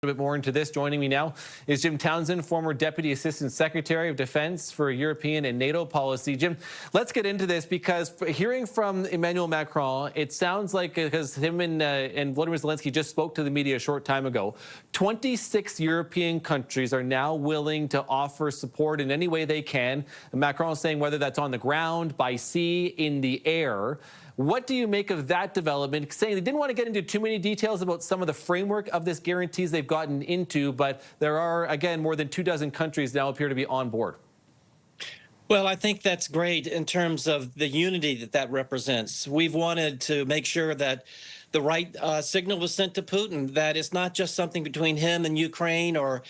A bit more into this. Joining me now is Jim Townsend, former Deputy Assistant Secretary of Defense for European and NATO Policy. Jim, let's get into this because hearing from Emmanuel Macron, it sounds like, because him and Volodymyr Zelensky just spoke to the media a short time ago, 26 European countries are now willing to offer support in any way they can. Macron is saying whether that's on the ground, by sea, in the air. What do you make of that development? Saying they didn't want to get into too many details about some of the framework of this guarantees they've gotten into, but there are, again, more than 24 countries now appear to be on board. Well, I think that's great in terms of the unity that represents. We've wanted to make sure that the right signal was sent to Putin, that it's not just something between him and Ukraine or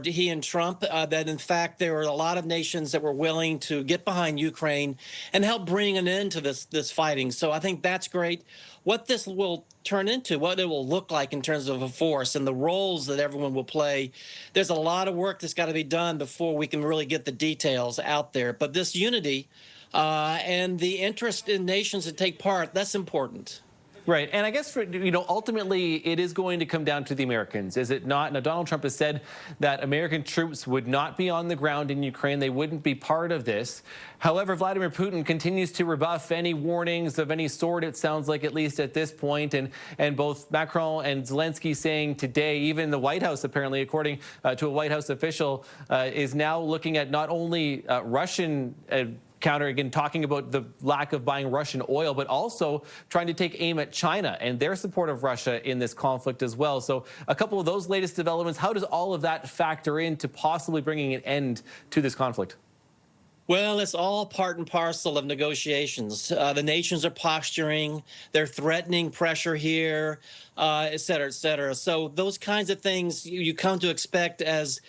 he and Trump, that in fact there were a lot of nations that were willing to get behind Ukraine and help bring an end to this fighting. So I think that's great. What this will turn into, what it will look like in terms of a force and the roles that everyone will play, there's a lot of work that's got to be done before we can really get the details out there. But this unity and the interest in nations that take part, that's important. Right. And I guess, ultimately, it is going to come down to the Americans, is it not? Now, Donald Trump has said that American troops would not be on the ground in Ukraine. They wouldn't be part of this. However, Vladimir Putin continues to rebuff any warnings of any sort, it sounds like, at least at this point. And both Macron and Zelensky saying today, even the White House, apparently, according to a White House official, is now looking at not only Russian counter, again, talking about the lack of buying Russian oil, but also trying to take aim at China and their support of Russia in this conflict as well. So a couple of those latest developments, how does all of that factor into possibly bringing an end to this conflict? Well, it's all part and parcel of negotiations. The nations are posturing, they're threatening pressure here, et cetera, et cetera. So those kinds of things you come to expect as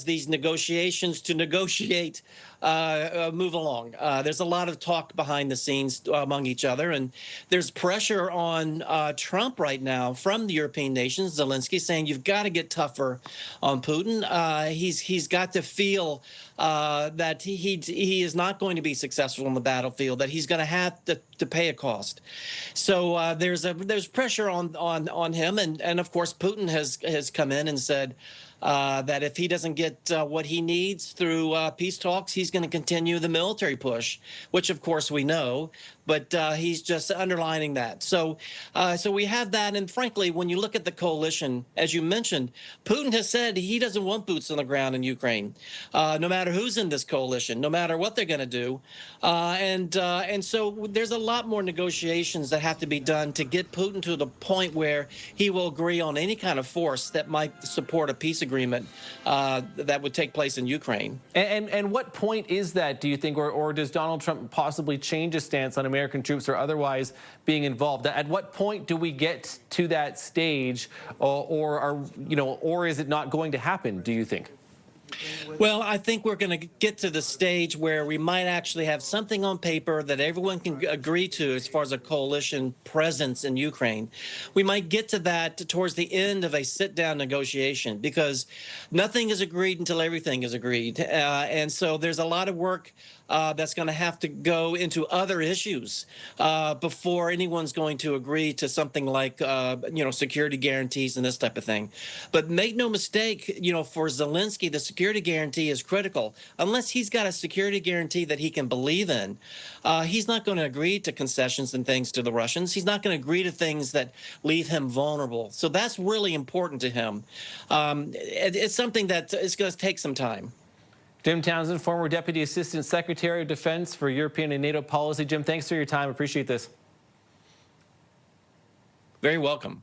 these negotiations to negotiate move along. There's a lot of talk behind the scenes among each other, and there's pressure on Trump right now from the European nations. Zelensky saying you've got to get tougher on Putin. He's got to feel that he is not going to be successful on the battlefield, that he's going to have to pay a cost. So there's pressure on him, and of course Putin has come in and said that if he doesn't get what he needs through peace talks, he's going to continue the military push, which of course we know, but he's just underlining that. So we have that, and frankly, when you look at the coalition, as you mentioned, Putin has said he doesn't want boots on the ground in Ukraine, no matter who's in this coalition, no matter what they're going to do, and so there's a lot more negotiations that have to be done to get Putin to the point where he will agree on any kind of force that might support a peace agreement that would take place in Ukraine. And what point is that, do you think, or does Donald Trump possibly change his stance on American troops or otherwise being involved? At what point do we get to that stage, or is it not going to happen, do you think? Well, I think we're going to get to the stage where we might actually have something on paper that everyone can agree to as far as a coalition presence in Ukraine. We might get to that towards the end of a sit-down negotiation, because nothing is agreed until everything is agreed. And so there's a lot of work that's going to have to go into other issues before anyone's going to agree to something like, security guarantees and this type of thing. But make no mistake, for Zelensky, the security guarantee is critical. Unless he's got a security guarantee that he can believe in, he's not going to agree to concessions and things to the Russians. He's not going to agree to things that leave him vulnerable. So that's really important to him. It's something that is going to take some time. Jim Townsend, former Deputy Assistant Secretary of Defense for European and NATO Policy. Jim, thanks for your time. Appreciate this. Very welcome.